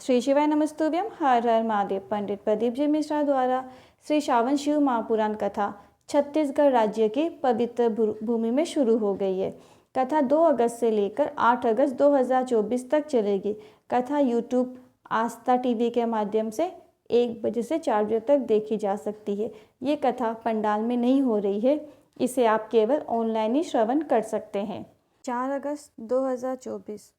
श्री शिवाय नमस्तुभ्यम। हर हर महादेव। पंडित प्रदीप जी मिश्रा द्वारा श्री श्रावण शिव महापुराण कथा छत्तीसगढ़ राज्य की पवित्र भूमि में शुरू हो गई है। कथा 2 अगस्त से लेकर 8 अगस्त 2024 तक चलेगी। कथा यूट्यूब आस्था टीवी के माध्यम से 1 बजे से 4 बजे तक देखी जा सकती है। ये कथा पंडाल में नहीं हो रही है, इसे आप केवल ऑनलाइन ही श्रवण कर सकते हैं। 4 अगस्त 2024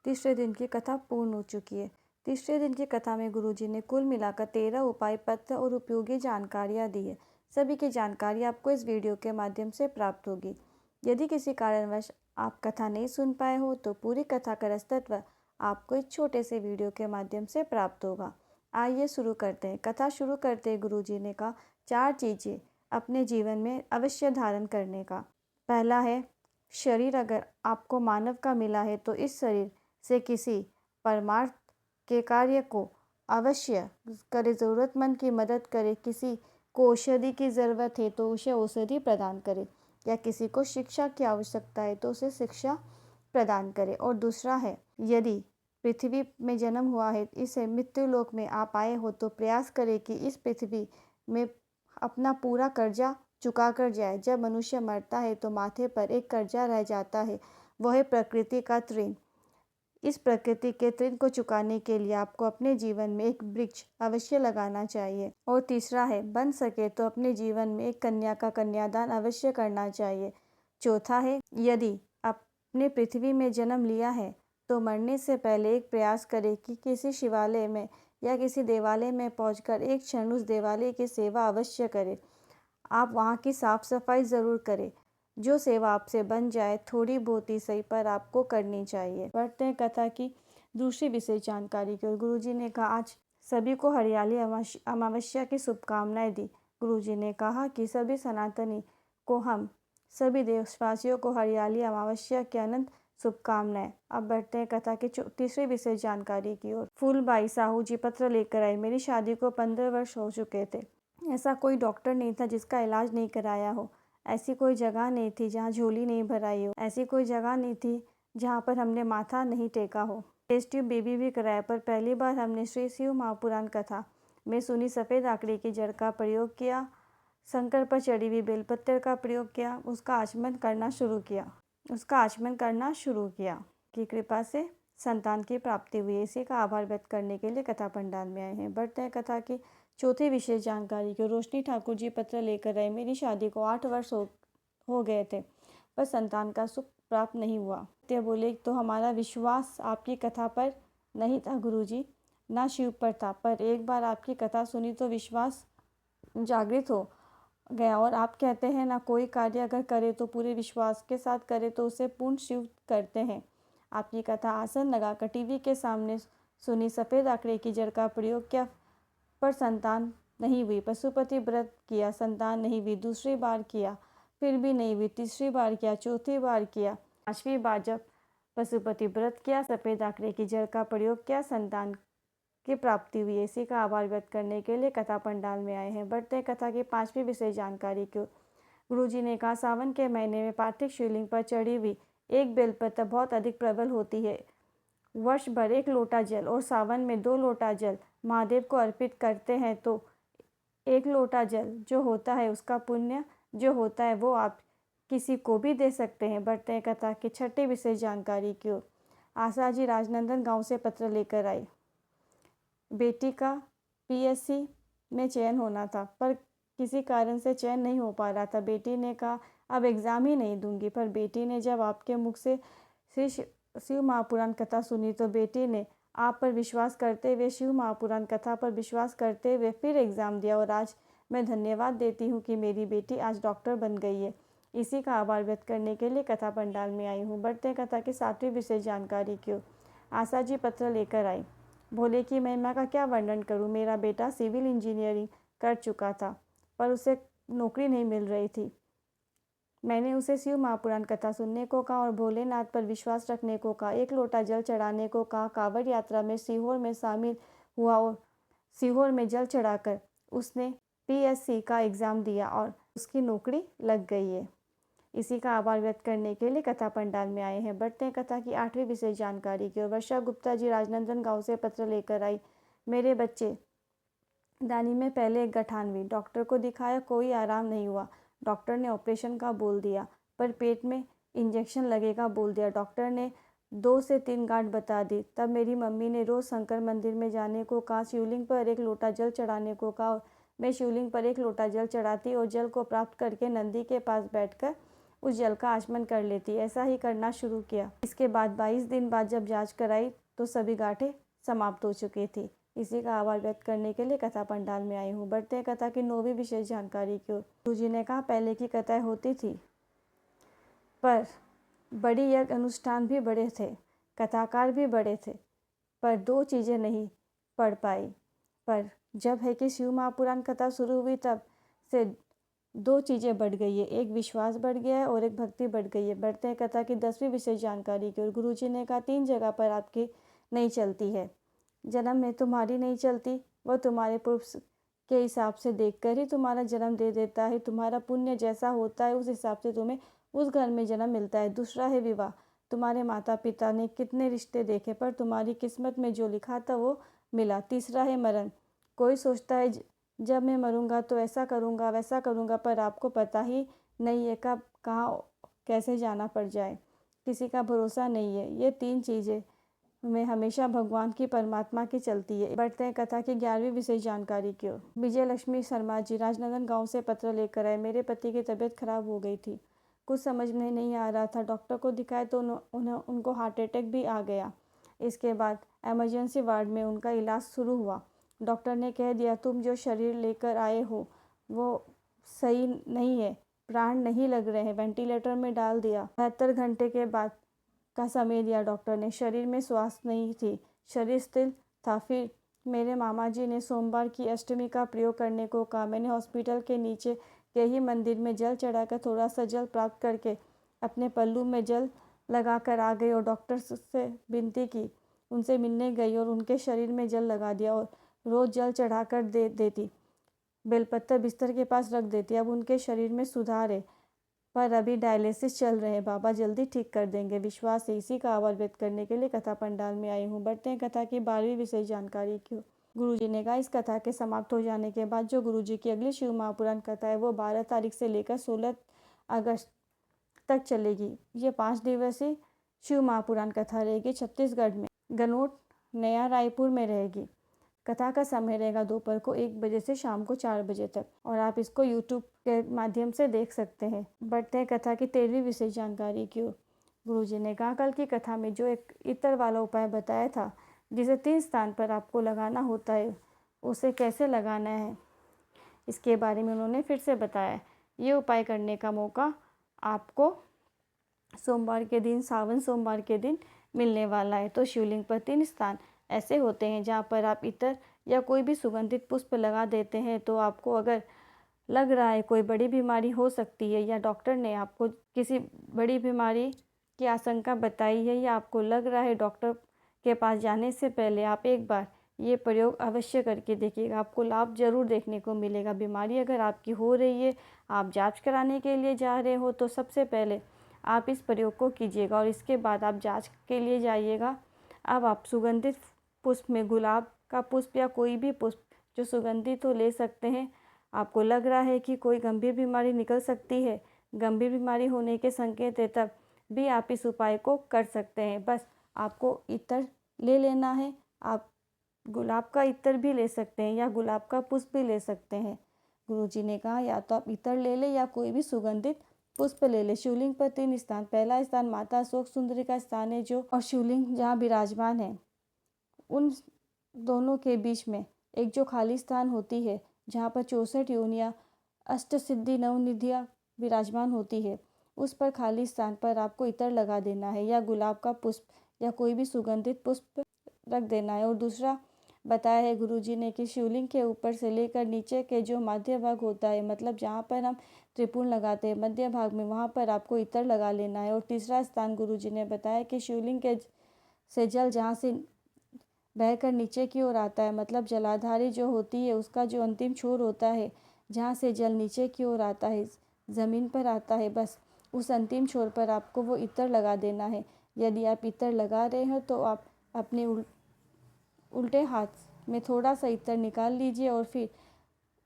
तीसरे दिन की कथा पूर्ण हो चुकी है। तीसरे दिन की कथा में गुरुजी ने कुल मिलाकर 13 उपाय पत्र और उपयोगी जानकारियाँ दी है। सभी की जानकारी आपको इस वीडियो के माध्यम से प्राप्त होगी। यदि किसी कारणवश आप कथा नहीं सुन पाए हो तो पूरी कथा का रसतत्व आपको इस छोटे से वीडियो के माध्यम से प्राप्त होगा। आइए शुरू करते हैं। कथा शुरू करते गुरुजी ने कहा 4 चीज़ें अपने जीवन में अवश्य धारण करने का। पहला है शरीर। अगर आपको मानव का मिला है तो इस शरीर से किसी परमार्थ के कार्य को अवश्य करे, ज़रूरतमंद की मदद करे, किसी को औषधि की ज़रूरत है तो उसे औषधि प्रदान करे, या किसी को शिक्षा की आवश्यकता है तो उसे शिक्षा प्रदान करे। और दूसरा है यदि पृथ्वी में जन्म हुआ है, इसे मृत्यु लोक में आप आए हो तो प्रयास करें कि इस पृथ्वी में अपना पूरा कर्जा चुका कर जाए। जब मनुष्य मरता है तो माथे पर एक कर्जा रह जाता है, वह है प्रकृति का ऋण। इस प्रकृति के ऋण को चुकाने के लिए आपको अपने जीवन में एक वृक्ष अवश्य लगाना चाहिए। और तीसरा है बन सके तो अपने जीवन में एक कन्या का कन्यादान अवश्य करना चाहिए। चौथा है यदि आपने पृथ्वी में जन्म लिया है तो मरने से पहले एक प्रयास करें कि किसी शिवालय में या किसी देवालय में पहुंचकर एक क्षण उस देवालय की सेवा अवश्य करें। आप वहाँ की साफ सफाई ज़रूर करें। जो सेवा आपसे बन जाए थोड़ी बहुत ही सही पर आपको करनी चाहिए। बढ़ते हैं कथा की दूसरी विशेष जानकारी की ओर। गुरुजी ने कहा आज सभी को हरियाली अमावस्या की शुभकामनाएं दी। गुरुजी ने कहा कि सभी सनातनी को, हम सभी देशवासियों को हरियाली अमावस्या की अनंत शुभकामनाएं। अब बढ़ते हैं कथा की तीसरी विशेष जानकारी की ओर। फूलबाई साहू जी पत्र लेकर आए। मेरी शादी को 15 वर्ष हो चुके थे। ऐसा कोई डॉक्टर नहीं था जिसका इलाज नहीं कराया हो। ऐसी कोई जगह नहीं थी जहाँ झोली नहीं भराई हो। ऐसी कोई जगह नहीं थी जहाँ पर हमने माथा नहीं टेका हो। टेस्ट ट्यूब बेबी भी कराया, पर पहली बार हमने श्री शिव महापुराण कथा में सुनी सफ़ेद आकड़ी की जड़ का प्रयोग किया, शंकर पर चढ़ी हुई बेलपत्र का प्रयोग किया, उसका आचमन करना शुरू किया की कृपा से संतान की प्राप्ति हुई। इसी का आभार व्यक्त करने के लिए कथा पंडाल में आए हैं। बढ़ते हैं कथा की चौथी विशेष जानकारी की। रोशनी ठाकुर जी पत्र लेकर आए। मेरी शादी को 8 वर्ष हो गए थे पर संतान का सुख प्राप्त नहीं हुआ। ते बोले तो हमारा विश्वास आपकी कथा पर नहीं था गुरुजी, ना शिव पर था, पर एक बार आपकी कथा सुनी तो विश्वास जागृत हो गया। और आप कहते हैं ना, कोई कार्य अगर करे तो पूरे विश्वास के साथ करे तो उसे पूर्ण शिव करते हैं। आपकी कथा आसन लगाकर टीवी के सामने सुनी, सफ़ेद आंकड़े की जड़ का प्रयोग किया पर संतान नहीं हुई। पशुपति व्रत किया, संतान नहीं हुई। दूसरी बार किया, फिर भी नहीं हुई। तीसरी बार किया, चौथी बार किया, 5वीं बार जब पशुपति व्रत किया, सफ़ेद आंकड़े की जड़ का प्रयोग किया, संतान की प्राप्ति हुई। इसी का आभार व्यक्त करने के लिए कथा पंडाल में आए हैं। बढ़ते कथा की 5वीं विशेष जानकारी की। गुरुजी ने कहा सावन के महीने में पार्थिव शिवलिंग पर चढ़ी हुई एक बेलपत्र बहुत अधिक प्रबल होती है। वर्ष भर 1 लोटा जल और सावन में 2 लोटा जल महादेव को अर्पित करते हैं तो 1 लोटा जल जो होता है उसका पुण्य जो होता है वो आप किसी को भी दे सकते हैं। बढ़ते हैं कथा की 6ठी विशेष जानकारी की ओर। आशा जी राजनंदन गांव से पत्र लेकर आई। बेटी का पीएससी में चयन होना था पर किसी कारण से चयन नहीं हो पा रहा था। बेटी ने कहा अब एग्ज़ाम ही नहीं दूंगी, पर बेटी ने जब आपके मुख से श्री शिव महापुराण कथा सुनी तो बेटी ने आप पर विश्वास करते हुए, शिव महापुराण कथा पर विश्वास करते हुए फिर एग्ज़ाम दिया। और आज मैं धन्यवाद देती हूँ कि मेरी बेटी आज डॉक्टर बन गई है। इसी का आभार व्यक्त करने के लिए कथा पंडाल में आई हूँ। बढ़ते कथा की 7वीं विशेष जानकारी की ओर। आशा जी पत्र लेकर आई। भोले की महिमा का क्या वर्णन करूँ। मेरा बेटा सिविल इंजीनियरिंग कर चुका था पर उसे नौकरी नहीं मिल रही थी। मैंने उसे शिव महापुराण कथा सुनने को कहा और भोलेनाथ पर विश्वास रखने को कहा। 1 लोटा जल चढ़ाने को कहा। कांवड़ यात्रा में सीहोर में शामिल हुआ और सीहोर में जल चढ़ाकर उसने पीएससी का एग्ज़ाम दिया और उसकी नौकरी लग गई है। इसी का आभार व्यक्त करने के लिए कथा पंडाल में आए हैं। बढ़ते हैं कथा की 8वीं विशेष जानकारी की ओर। वर्षा गुप्ता जी राजनंदन गांव से पत्र लेकर आई। मेरे बच्चे, दानी में पहले एक गठान हुई, डॉक्टर को दिखाया, कोई आराम नहीं हुआ। डॉक्टर ने ऑपरेशन का बोल दिया, पर पेट में इंजेक्शन लगेगा बोल दिया। डॉक्टर ने 2 से 3 गांठ बता दी। तब मेरी मम्मी ने रोज़ शंकर मंदिर में जाने को कहा, शिवलिंग पर 1 लोटा जल चढ़ाने को कहा। मैं शिवलिंग पर 1 लोटा जल चढ़ाती और जल को प्राप्त करके नंदी के पास बैठकर उस जल का आचमन कर लेती। ऐसा ही करना शुरू किया। इसके बाद 22 दिन बाद जब जांच कराई तो सभी गांठें समाप्त हो चुकी थी। इसी का आभार व्यक्त करने के लिए कथा पंडाल में आई हूँ। बढ़ते हैं कथा की 9वीं विशेष जानकारी की ओर। गुरुजी ने कहा, पहले की कथाएं होती थी, पर बड़ी यज्ञ अनुष्ठान भी बड़े थे, कथाकार भी बड़े थे, पर 2 चीज़ें नहीं पढ़ पाई। पर जब है कि शिव महापुराण कथा शुरू हुई तब से 2 चीज़ें बढ़ गई है, एक विश्वास बढ़ गया है और एक भक्ति बढ़ गई है। बढ़ते हैं कथा की 10वीं विशेष जानकारी की ओर। गुरुजी ने कहा, 3 जगह पर आपकी नहीं चलती है। जन्म में तुम्हारी नहीं चलती, वह तुम्हारे पूर्व के हिसाब से देखकर ही तुम्हारा जन्म दे देता है। तुम्हारा पुण्य जैसा होता है उस हिसाब से तुम्हें उस घर में जन्म मिलता है। दूसरा है विवाह। तुम्हारे माता पिता ने कितने रिश्ते देखे, पर तुम्हारी किस्मत में जो लिखा था वो मिला। तीसरा है मरण। कोई सोचता है जब मैं मरूंगा तो ऐसा करूंगा वैसा करूंगा, पर आपको पता ही नहीं है कब कहाँ कैसे जाना पड़ जाए, किसी का भरोसा नहीं है। ये 3 चीज़ें में हमेशा भगवान की परमात्मा की चलती है। बढ़ते हैं कथा की 11वीं विशेष जानकारी की ओर। विजय लक्ष्मी शर्मा जी राजनंदन गांव से पत्र लेकर आए। मेरे पति की तबीयत खराब हो गई थी, कुछ समझ में नहीं आ रहा था। डॉक्टर को दिखाया तो उनको हार्ट अटैक भी आ गया। इसके बाद एमरजेंसी वार्ड में उनका इलाज शुरू हुआ। डॉक्टर ने कह दिया, तुम जो शरीर लेकर आए हो वो सही नहीं है, प्राण नहीं लग रहे हैं। वेंटिलेटर में डाल दिया। 72 घंटे के बाद का समय दिया डॉक्टर ने। शरीर में श्वास नहीं थी, शरीर स्थिर था। फिर मेरे मामा जी ने सोमवार की अष्टमी का प्रयोग करने को कहा। मैंने हॉस्पिटल के नीचे के ही मंदिर में जल चढ़ाकर थोड़ा सा जल प्राप्त करके अपने पल्लू में जल लगा कर आ गई और डॉक्टर से विनती की। उनसे मिलने गई और उनके शरीर में जल लगा दिया और रोज़ जल चढ़ा कर दे देती। बेलपत्तर बिस्तर के पास रख देती। अब उनके शरीर में सुधार है, पर अभी डायलिसिस चल रहे हैं। बाबा जल्दी ठीक कर देंगे, विश्वास है। इसी का आभार व्यक्त करने के लिए कथा पंडाल में आई हूँ। बढ़ते हैं कथा की 12वीं विशेष जानकारी की। गुरुजी ने कहा, इस कथा के समाप्त हो जाने के बाद जो गुरुजी की अगली शिव महापुराण कथा है वो 12 तारीख से लेकर 16 अगस्त तक चलेगी। ये 5 दिवसीय शिव महापुराण कथा रहेगी। छत्तीसगढ़ में गनोट नया रायपुर में रहेगी। कथा का समय रहेगा दोपहर को 1 बजे से शाम को 4 बजे तक, और आप इसको यूट्यूब के माध्यम से देख सकते हैं। बढ़ते हैं कथा की 13वीं विशेष जानकारी की ओर। गुरुजी ने कहा, कल की कथा में जो एक इत्र वाला उपाय बताया था, जिसे 3 स्थान पर आपको लगाना होता है, उसे कैसे लगाना है इसके बारे में उन्होंने फिर से बताया। ये उपाय करने का मौका आपको सोमवार के दिन, सावन सोमवार के दिन मिलने वाला है। तो शिवलिंग पर 3 स्थान ऐसे होते हैं जहाँ पर आप इत्र या कोई भी सुगंधित पुष्प लगा देते हैं। तो आपको अगर लग रहा है कोई बड़ी बीमारी हो सकती है, या डॉक्टर ने आपको किसी बड़ी बीमारी की आशंका बताई है, या आपको लग रहा है डॉक्टर के पास जाने से पहले आप एक बार ये प्रयोग अवश्य करके देखिएगा, आपको लाभ जरूर देखने को मिलेगा। बीमारी अगर आपकी हो रही है, आप जांच कराने के लिए जा रहे हो, तो सबसे पहले आप इस प्रयोग को कीजिएगा और इसके बाद आप जांच के लिए जाइएगा। अब आप सुगंधित पुष्प में गुलाब का पुष्प या कोई भी पुष्प जो सुगंधित हो ले सकते हैं। आपको लग रहा है कि कोई गंभीर बीमारी निकल सकती है, गंभीर बीमारी होने के संकेत है, तब भी आप इस उपाय को कर सकते हैं। बस आपको इत्र ले लेना है। आप गुलाब का इत्र भी ले सकते हैं या गुलाब का पुष्प भी ले सकते हैं। गुरुजी ने कहा, या तो आप इत्र ले लें या कोई भी सुगंधित पुष्प ले ले। शिवलिंग पर 3 स्थान। पहला स्थान माता अशोक सुंदरी का स्थान है, जो और शिवलिंग जहाँ विराजमान है उन दोनों के बीच में एक जो खाली स्थान होती है, जहाँ पर 64 योनियाँ अष्ट सिद्धि नवनिधियाँ विराजमान होती है, उस पर खाली स्थान पर आपको इत्र लगा देना है या गुलाब का पुष्प या कोई भी सुगंधित पुष्प रख देना है। और दूसरा बताया है गुरुजी ने कि शिवलिंग के ऊपर से लेकर नीचे के जो मध्य भाग होता है, मतलब जहाँ पर हम त्रिपुण लगाते हैं मध्य भाग में, वहाँ पर आपको इत्र लगा लेना है। और तीसरा स्थान गुरुजी ने बताया कि शिवलिंग के से जल जहाँ से बहकर नीचे की ओर आता है, मतलब जलाधारी जो होती है उसका जो अंतिम छोर होता है, जहाँ से जल नीचे की ओर आता है, ज़मीन पर आता है, बस उस अंतिम छोर पर आपको वो इत्र लगा देना है। यदि आप इत्र लगा रहे हो तो आप अपने उल्टे हाथ में थोड़ा सा इत्र निकाल लीजिए और फिर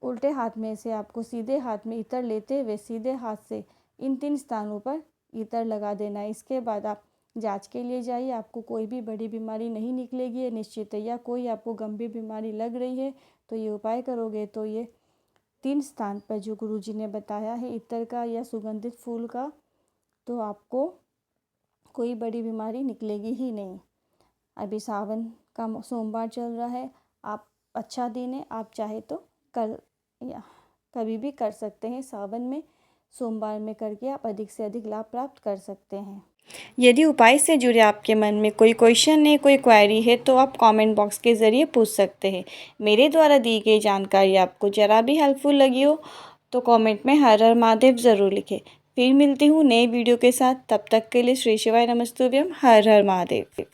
उल्टे हाथ में से आपको सीधे हाथ में इत्र लेते हुए सीधे हाथ से इन 3 स्थानों पर इत्र लगा देना है। इसके बाद आप जांच के लिए जाइए, आपको कोई भी बड़ी बीमारी नहीं निकलेगी, निश्चित है। या कोई आपको गंभीर बीमारी लग रही है तो ये उपाय करोगे तो ये 3 स्थान पर जो गुरुजी ने बताया है इत्र का या सुगंधित फूल का, तो आपको कोई बड़ी बीमारी निकलेगी ही नहीं। अभी सावन का सोमवार चल रहा है, आप अच्छा दिन है, आप चाहे तो कल या कभी भी कर सकते हैं। सावन में सोमवार में करके आप अधिक से अधिक लाभ प्राप्त कर सकते हैं। यदि उपाय से जुड़े आपके मन में कोई क्वेश्चन है, कोई क्वेरी है तो आप कमेंट बॉक्स के ज़रिए पूछ सकते हैं। मेरे द्वारा दी गई जानकारी आपको ज़रा भी हेल्पफुल लगी हो तो कमेंट में हर हर महादेव ज़रूर लिखें। फिर मिलती हूँ नए वीडियो के साथ, तब तक के लिए श्री शिवाय नमस्तुभ्यम, हर हर महादेव।